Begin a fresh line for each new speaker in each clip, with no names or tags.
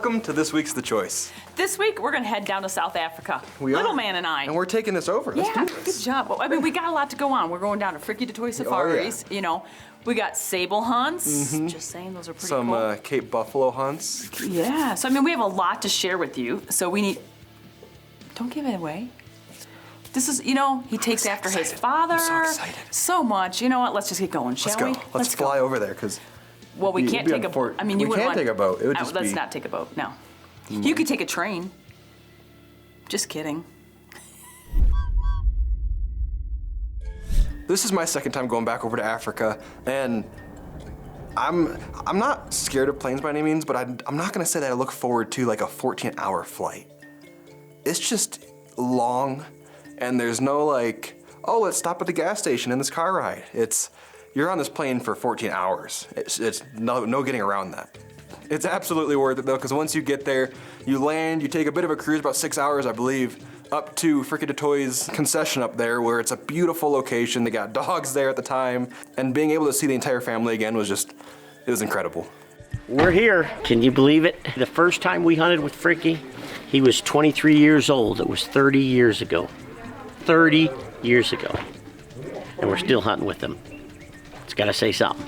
Welcome to this week's The Choice.
This week, we're going to head down to South Africa.
Little
man and I.
And we're taking this over. Let's do this.
Good job. Well, I mean, we got a lot to go on. We're going down to Vicki and RJ Cianciarulos. You know, we got sable hunts. Just saying, those are pretty cool.
Some Cape Buffalo hunts.
Yeah. So, I mean, we have a lot to share with you. So we need... Don't give it away. This is, you know, he takes after his father.
I'm so excited.
So much. You know what? Let's just get going, shall we?
Let's fly over there, because...
Well, we can't take a boat. I mean, you wouldn't want...
We can't take a boat. It would just
Let's not take a boat, no. You could take a train. Just kidding.
This is my second time going back over to Africa, and I'm not scared of planes by any means, but I'm not gonna say that I look forward to like a 14-hour flight. It's just long, and there's no like, oh, let's stop at the gas station in this car ride. You're on this plane for 14 hours. It's no getting around that. It's absolutely worth it though, because once you get there, you land, you take a bit of a cruise, about 6 hours, I believe, up to Vicki and RJ's concession up there, where it's a beautiful location. They got dogs there at the time, and being able to see the entire family again was just, it was incredible.
We're here. Can you believe it? The first time we hunted with Vicki, he was 23 years old. It was 30 years ago. 30 years ago. And we're still hunting with him. It's gotta say something.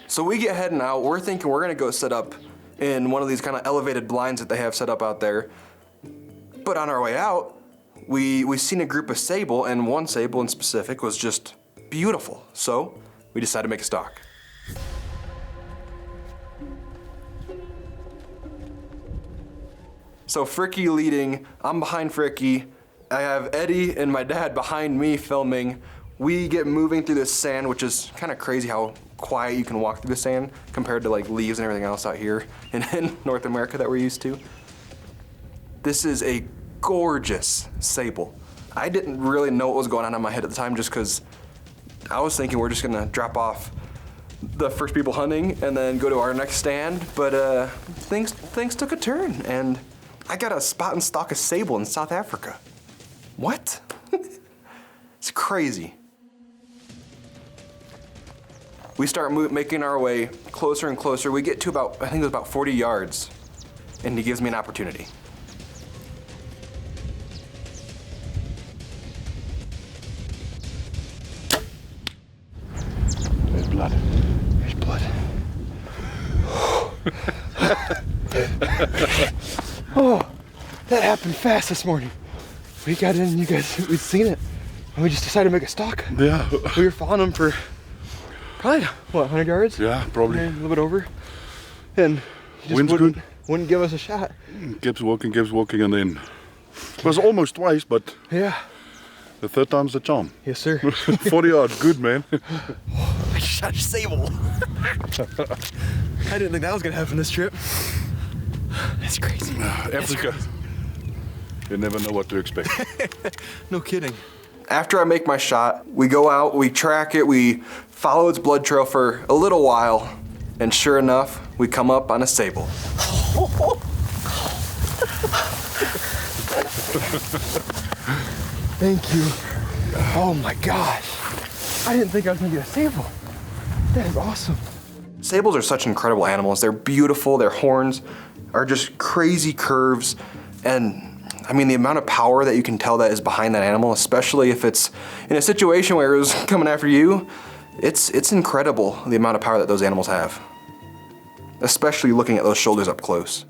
So we get heading out. We're thinking we're gonna go set up in one of these kind of elevated blinds that they have set up out there. But on our way out, we seen a group of sable, and one sable in specific was just beautiful. So we decided to make a stalk. So Vicki leading, I'm behind Vicki. I have Eddie and my dad behind me filming. We get moving through this sand, which is kind of crazy how quiet you can walk through the sand compared to like leaves and everything else out here in North America that we're used to. This is a gorgeous sable. I didn't really know what was going on in my head at the time, just because I was thinking we're just gonna drop off the first people hunting and then go to our next stand, but things took a turn, and I got a spot and stalk a sable in South Africa. What? It's crazy. We start making our way closer and closer. We get to about, I think it was about 40 yards, and he gives me an opportunity.
There's blood.
There's blood.
Oh, that happened fast this morning. We got in, you guys, we'd seen it, and we just decided to make a stalk.
Yeah.
We were following them for probably, what, 100 yards?
Yeah, probably.
A little bit over. And he
Wind's
just
good.
wouldn't give us a shot.
Keeps walking, and then it was almost twice, but
Yeah.
the third time's the charm.
Yes, sir.
40 yards, good man.
I shot a sable. I didn't think that was gonna happen this trip. That's crazy.
Africa. You never know what to expect.
No kidding. After I make my shot, we go out, we track it, we follow its blood trail for a little while, and sure enough, we come up on a sable.
Thank you. Oh my gosh. I didn't think I was gonna get a sable. That is awesome.
Sables are such incredible animals. They're beautiful, their horns are just crazy curves, and I mean, the amount of power that you can tell that is behind that animal, especially if it's in a situation where it was coming after you, it's incredible the amount of power that those animals have, especially looking at those shoulders up close.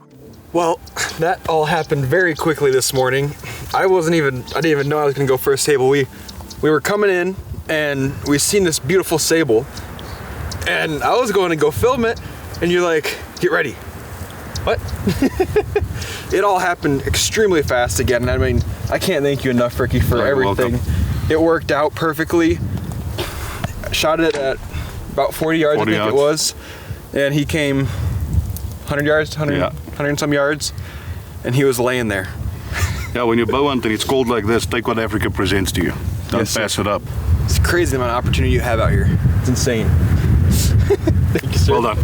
Well, that all happened very quickly this morning. I didn't even know I was gonna go for a sable. We were coming in and we seen this beautiful sable, and I was going to go film it, and you're like, get ready. What? It all happened extremely fast again. I mean, I can't thank you enough, Vicki, for everything.
Welcome.
It worked out perfectly. Shot it at about 40 yards,
40
I think
yards.
it was. And he came 100 yards, 100 and some yards, and he was laying there.
Yeah, when you bow hunt and it's cold like this, take what Africa presents to you. Don't
Yes,
pass it up.
It's crazy the amount of opportunity you have out here. It's insane. Thank you, sir.
Well done.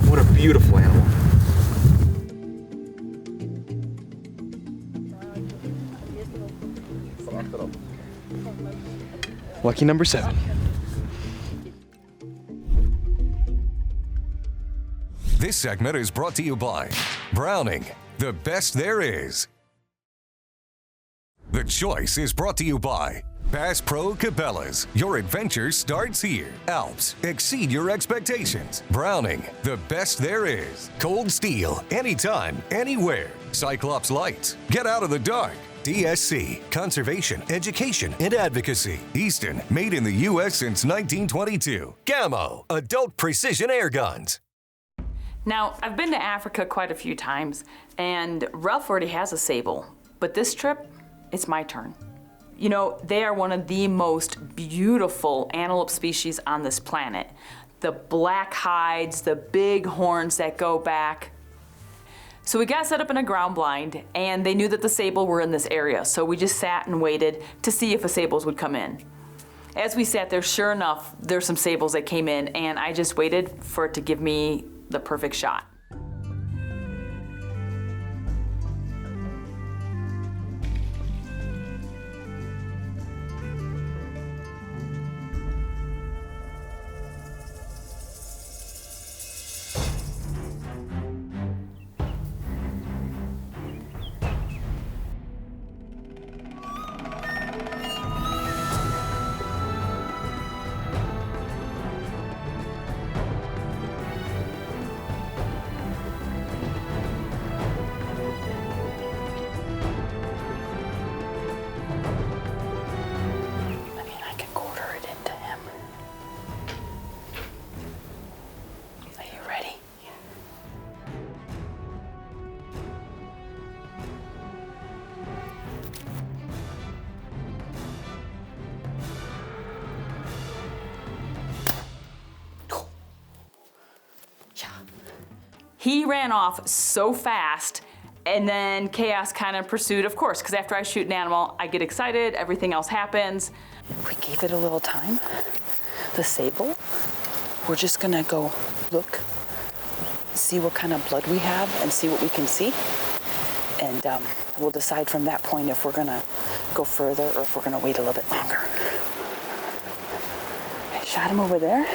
What a beautiful animal. Lucky number 7.
This segment is brought to you by Browning, the best there is. The Choice is brought to you by Bass Pro Cabela's. Your adventure starts here. Alps, exceed your expectations. Browning, the best there is. Cold Steel, anytime, anywhere. Cyclops Lights, get out of the dark. DSC, Conservation, Education, and Advocacy. Easton, made in the U.S. since 1922. Camo, adult precision air guns.
Now, I've been to Africa quite a few times, and Ralph already has a sable, but this trip, it's my turn. You know, they are one of the most beautiful antelope species on this planet. The black hides, the big horns that go back. So we got set up in a ground blind, and they knew that the sable were in this area, so we just sat and waited to see if a sables would come in. As we sat there, sure enough, there's some sables that came in, and I just waited for it to give me the perfect shot. He ran off so fast, and then chaos kind of pursued, of course, because after I shoot an animal, I get excited, everything else happens.
We gave it a little time. The sable, we're just gonna go look, see what kind of blood we have, and see what we can see. And we'll decide from that point if we're gonna go further or if we're gonna wait a little bit longer. I shot him over there.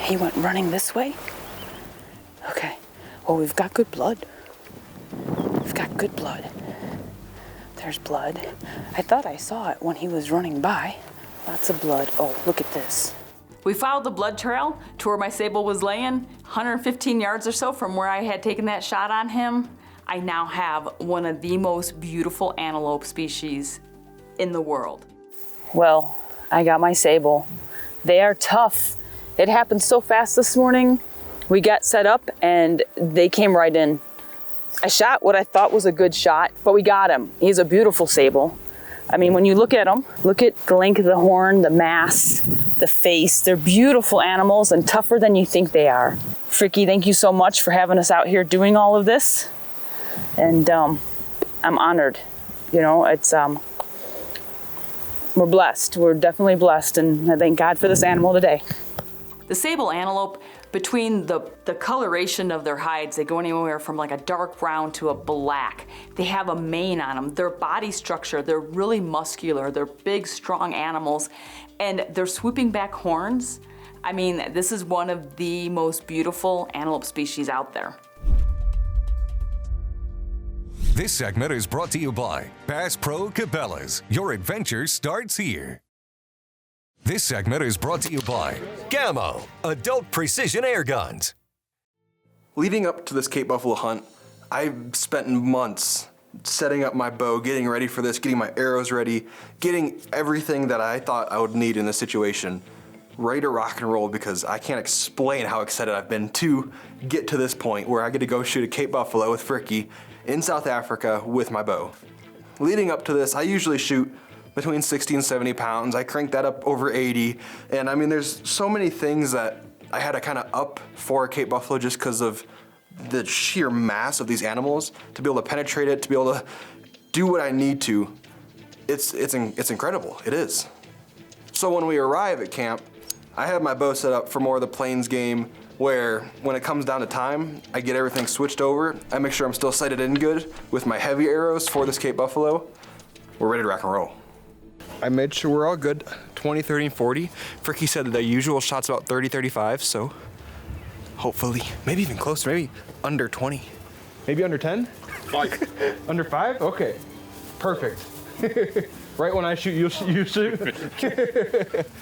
He went running this way. Okay, well, we've got good blood. We've got good blood. There's blood. I thought I saw it when he was running by. Lots of blood. Oh, look at this.
We followed the blood trail to where my sable was laying, 115 yards or so from where I had taken that shot on him. I now have one of the most beautiful antelope species in the world.
Well, I got my sable. They are tough. It happened so fast this morning. We got set up and they came right in. I shot what I thought was a good shot, but we got him. He's a beautiful sable. I mean, when you look at him, look at the length of the horn, the mass, the face. They're beautiful animals and tougher than you think they are. Fricky, thank you so much for having us out here doing all of this. And I'm honored. You know, it's we're blessed. We're definitely blessed, and I thank God for this animal today.
The sable antelope, between the coloration of their hides, they go anywhere from like a dark brown to a black. They have a mane on them. Their body structure, they're really muscular. They're big, strong animals. And their swooping back horns, I mean, this is one of the most beautiful antelope species out there.
This segment is brought to you by Bass Pro Cabela's. Your adventure starts here. This segment is brought to you by Camo, adult precision air guns.
Leading up to this Cape Buffalo hunt, I spent months setting up my bow, getting ready for this, getting my arrows ready, getting everything that I thought I would need in this situation ready to rock and roll, because I can't explain how excited I've been to get to this point where I get to go shoot a Cape Buffalo with Fricky in South Africa with my bow. Leading up to this, I usually shoot between 60 and 70 pounds. I cranked that up over 80. And I mean, there's so many things that I had to kind of up for a Cape Buffalo just because of the sheer mass of these animals, to be able to penetrate it, to be able to do what I need to. It's incredible, it is. So when we arrive at camp, I have my bow set up for more of the plains game, where when it comes down to time, I get everything switched over. I make sure I'm still sighted in good with my heavy arrows for this Cape Buffalo. We're ready to rock and roll. I made sure we're all good, 20, 30, and 40. Fricky said that the usual shot's about 30, 35, so Hopefully. Maybe even closer, maybe under 20. Maybe under 10?
5.
Under 5? Okay. Perfect. Right when I shoot, you shoot.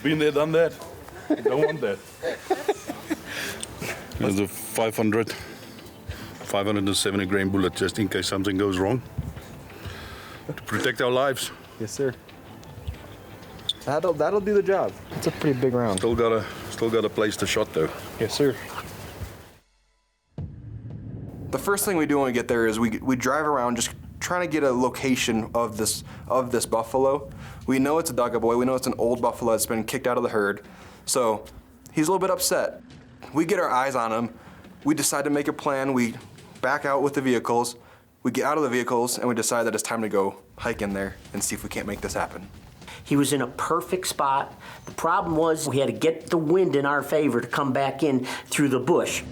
Been there, done that. Don't want that. There's a 570 grain bullet just in case something goes wrong. To protect our lives.
Yes, sir. That'll do the job. It's a pretty big round.
Still got a place to shot though.
Yes, sir. The first thing we do when we get there is we drive around just trying to get a location of this buffalo. We know it's a Dugga boy. We know it's an old buffalo that's been kicked out of the herd. So he's a little bit upset. We get our eyes on him. We decide to make a plan. We back out with the vehicles. We get out of the vehicles and we decide that it's time to go hike in there and see if we can't make this happen.
He was in a perfect spot. The problem was we had to get the wind in our favor to come back in through the bush.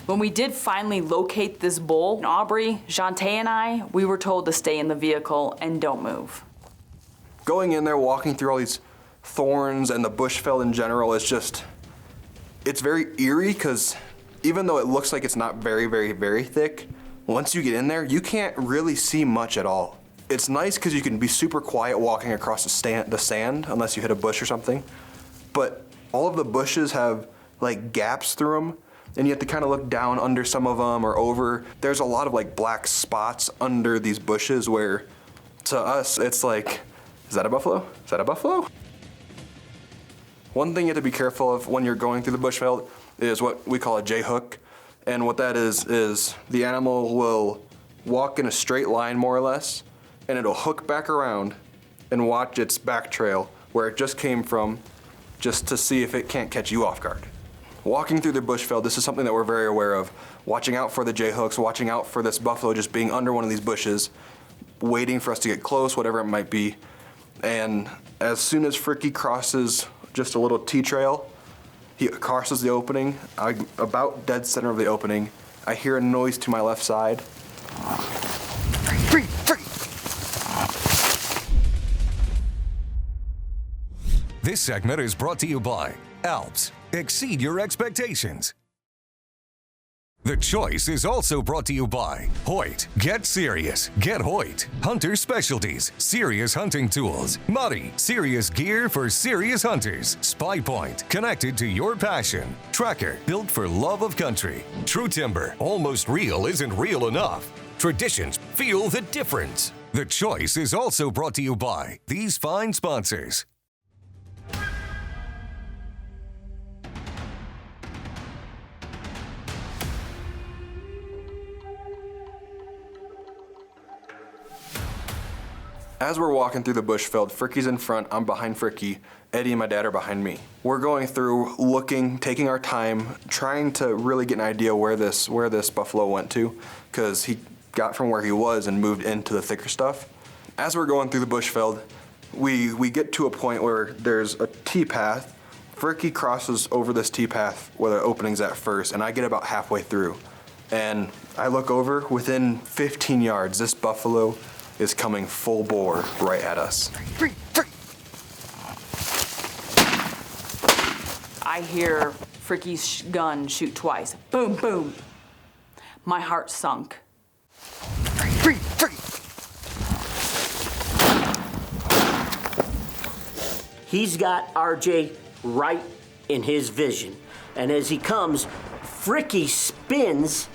When we did finally locate this bull, Aubrey, Jante, and I, we were told to stay in the vehicle and don't move.
Going in there, walking through all these thorns and the bushveld in general is just, it's very eerie because even though it looks like it's not very, very, very thick, once you get in there, you can't really see much at all. It's nice because you can be super quiet walking across the sand unless you hit a bush or something, but all of the bushes have like gaps through them, and you have to kind of look down under some of them or over. There's a lot of like black spots under these bushes where to us it's like, is that a buffalo? Is that a buffalo? One thing you have to be careful of when you're going through the bushveld is what we call a J-hook. And what that is the animal will walk in a straight line more or less, and it'll hook back around and watch its back trail where it just came from, just to see if it can't catch you off guard. Walking through the bushveld, this is something that we're very aware of. Watching out for the J-hooks, watching out for this buffalo just being under one of these bushes, waiting for us to get close, whatever it might be. And as soon as Fricky crosses just a little T-trail, he crosses the opening. I'm about dead center of the opening. I hear a noise to my left side.
Free!
This segment is brought to you by Alps. Exceed your expectations. The choice is also brought to you by Hoyt. Get serious. Get Hoyt. Hunter Specialties. Serious hunting tools. Muddy. Serious gear for serious hunters. Spy Point. Connected to your passion. Tracker. Built for love of country. True Timber. Almost real isn't real enough. Traditions. Feel the difference. The choice is also brought to you by these fine sponsors.
As we're walking through the bushveld, Fricky's in front, I'm behind Fricky, Eddie and my dad are behind me. We're going through, looking, taking our time, trying to really get an idea where this buffalo went to, because he got from where he was and moved into the thicker stuff. As we're going through the bushveld, we get to a point where there's a T-path. Fricky crosses over this T-path where the opening's at first, and I get about halfway through. And I look over, within 15 yards, this buffalo is coming full bore right at us.
Free!
I hear Fricky's gun shoot twice. Boom, boom. My heart sunk.
Free!
He's got RJ right in his vision. And as he comes, Fricky spins,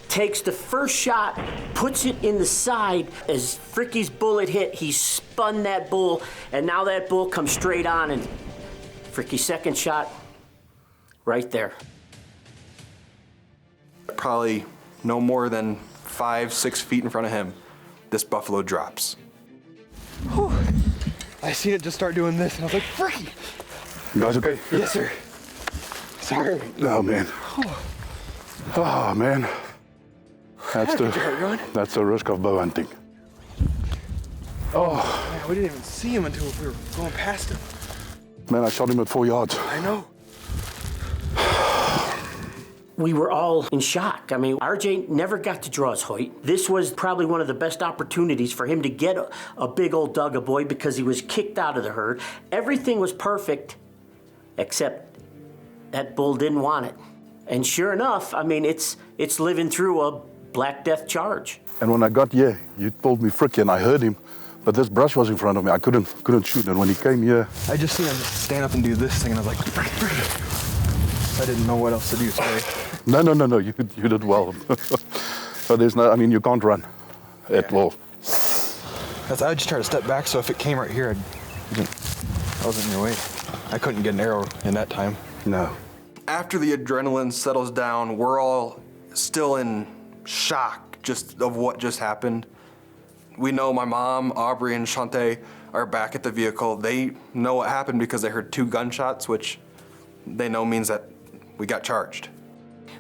takes the first shot, puts it in the side. As Fricky's bullet hit, he spun that bull, and now that bull comes straight on, and Fricky's second shot, right there.
Probably no more than 5-6 feet in front of him, this buffalo drops.
Whew. I seen it just start doing this, and I was like, Fricky!
You guys okay?
Yes, sir. Sorry.
Oh, man. Oh, man. That's the risk of bow hunting.
Oh. Man, we didn't even see him until we were going past him.
Man, I shot him at 4 yards.
I know.
We were all in shock. I mean, RJ never got to draw his Hoyt. This was probably one of the best opportunities for him to get a big old Dugga boy because he was kicked out of the herd. Everything was perfect except that bull didn't want it. And sure enough, I mean, it's living through a Black Death charge.
And when I got here, you told me Fricky, and I heard him, but this brush was in front of me. I couldn't shoot. And when he came here,
I just seen him stand up and do this thing, and I was like, frick. I didn't know what else to do, sorry.
No, you did well. So there's no, I mean, you can't run at all.
I would just try to step back, so if it came right here, I wasn't in your way. I couldn't get an arrow in that time.
No.
After the adrenaline settles down, we're all still in shock just of what just happened. We know my mom, Aubrey, and Shante are back at the vehicle. They know what happened because they heard 2 gunshots, which they know means that we got charged.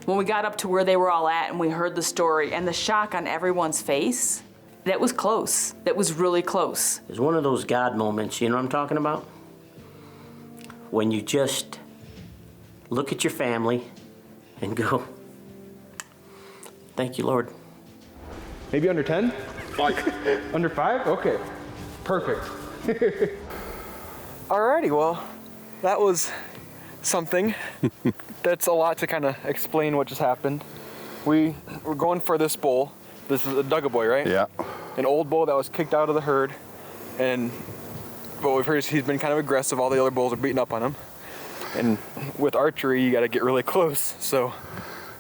When we got up to where they were all at and we heard the story and the shock on everyone's face, that was close. That was really close.
It's one of those God moments, you know what I'm talking about? When you just look at your family and go, thank you, Lord.
Maybe under 10? 5. Under 5? Okay. Perfect. Alrighty, well, that was something. That's a lot to kind of explain what just happened. We were going for this bull. This is a Dugga boy, right?
Yeah.
An old bull that was kicked out of the herd. And what we've heard is he's been kind of aggressive. All the other bulls are beating up on him. And with archery, you got to get really close. So.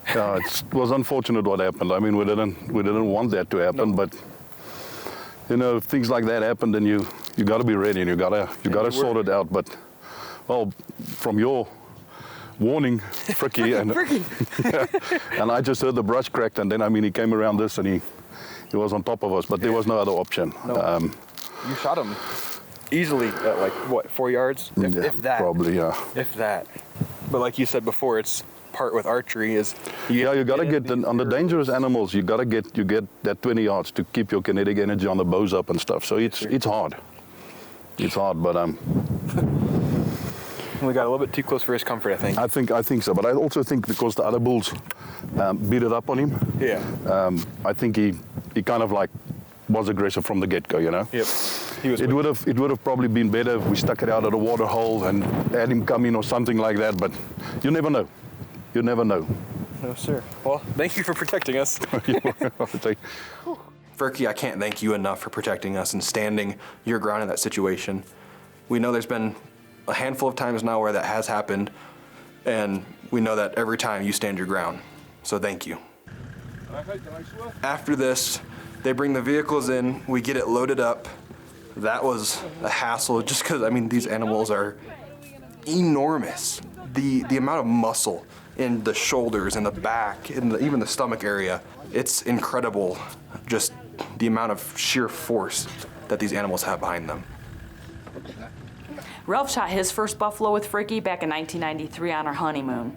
Yeah, it was unfortunate what happened. I mean, we didn't want that to happen, but you know, if things like that happen, then you got to be ready and you got to sort it out. But well, from your warning, Fricky, and and I just heard the brush cracked, and then I mean he came around this and he was on top of us, but there was no other option.
No. You shot him easily at like what, 4 yards, if that.
Probably, yeah.
If that. But like you said before, it's part with archery is
you got to get on the dangerous animals. You get that 20 yards to keep your kinetic energy on the bows up and stuff. So it's hard. It's hard, but
we got a little bit too close for his comfort, I think.
I think so, but I also think because the other bulls beat it up on him.
Yeah.
I think he kind of like was aggressive from the get-go, you know.
Yep.
It would have probably been better if we stuck it out at a water hole and had him come in or something like that. But you never know. You never know.
No, sir. Well, thank you for protecting us.
Fricky, I can't thank you enough for protecting us and standing your ground in that situation. We know there's been a handful of times now where that has happened, and we know that every time you stand your ground. So thank you. After this, they bring the vehicles in, we get it loaded up. That was a hassle just because, I mean, these animals are enormous. The amount of muscle in the shoulders and the back and even the stomach area, it's incredible, just the amount of sheer force that these animals have behind them.
Ralph shot his first buffalo with Fricky back in 1993 on our honeymoon.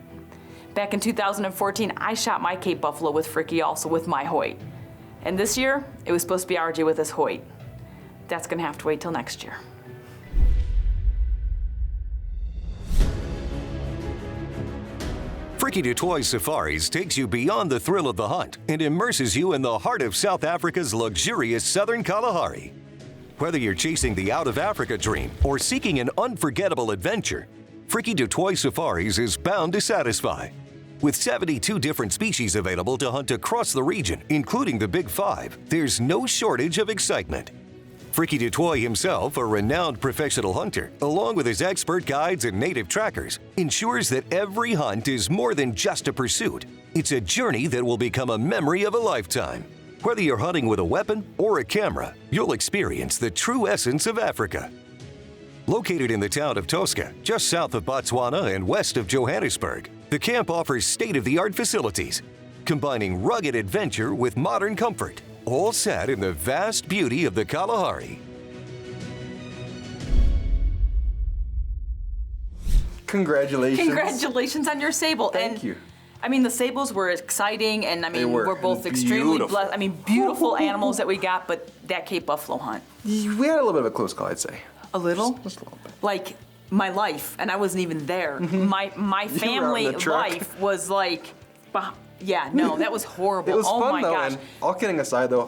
Back in 2014, I shot my Cape buffalo with Fricky, also with my Hoyt. And this year, it was supposed to be RJ with his Hoyt. That's gonna have to wait till next year.
Fricky du Toit Safaris takes you beyond the thrill of the hunt and immerses you in the heart of South Africa's luxurious southern Kalahari. Whether you're chasing the out-of-Africa dream or seeking an unforgettable adventure, Fricky du Toit Safaris is bound to satisfy. With 72 different species available to hunt across the region, including the Big Five, there's no shortage of excitement. Fricky du Toit himself, a renowned professional hunter, along with his expert guides and native trackers, ensures that every hunt is more than just a pursuit. It's a journey that will become a memory of a lifetime. Whether you're hunting with a weapon or a camera, you'll experience the true essence of Africa. Located in the town of Tosca, just south of Botswana and west of Johannesburg, the camp offers state-of-the-art facilities, combining rugged adventure with modern comfort, all set in the vast beauty of the Kalahari.
Congratulations.
Congratulations on your Sable.
Thank you.
I mean, the Sables were exciting, and I mean, we're both extremely
beautiful.
blessed. I mean, beautiful animals that we got, but that Cape Buffalo hunt.
We had a little bit of a close call, I'd say.
A little?
Just a little bit.
Like, my life, and I wasn't even there. My family life was like, yeah, no, that was horrible.
It was
oh
fun
my
though,
gosh.
and all kidding aside though,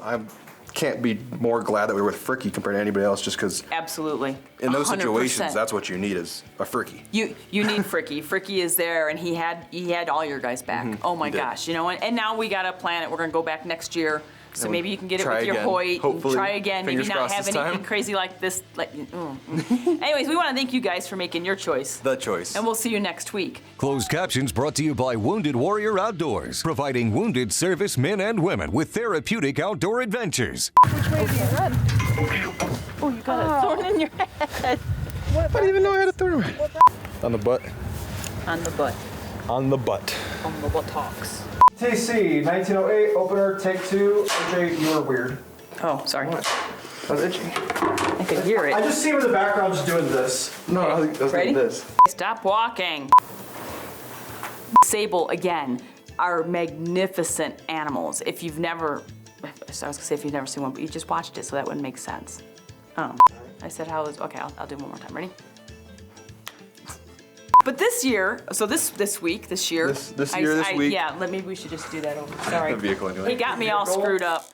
can't be more glad that we were with Fricky compared to anybody else, just because
Absolutely.
in those
100%.
situations, that's what you need is a Fricky.
You need Fricky. Fricky is there, and he had all your guys back. Oh my
he did.
gosh, you know, and now we got to plan it. We're gonna go back next year, so
And
maybe you can get it
try
with your
again.
Hoyt. And
Hopefully.
try again. Maybe
Fingers
not
crossed
have
this
anything
time.
crazy like this. Anyways, we want to thank you guys for making your choice,
The choice.
and we'll see you next week.
Closed captions brought to you by Wounded Warrior Outdoors, providing wounded service men and women with therapeutic outdoor adventures.
Which way do you run? Oh, you got a thorn in your head.
I didn't even know I had a thorn. On the butt.
On the butt.
On the butt.
On the buttocks.
TC, 1908, opener, take 2. RJ, you were weird.
Oh, sorry.
I was itchy.
I could hear
I
it.
just see him in the background just doing this.
No, I was
Ready?
doing this.
Stop walking. Sable, again, are magnificent animals. If you've never, I was gonna say if you've never seen one, but you just watched it, so that wouldn't make sense. Oh, I said how is, okay, I'll do it one more time. Ready? But this year, so this week, this year.
This year, this week.
Yeah, maybe we should just do that over. Sorry.
The vehicle anyway.
He got me all screwed up.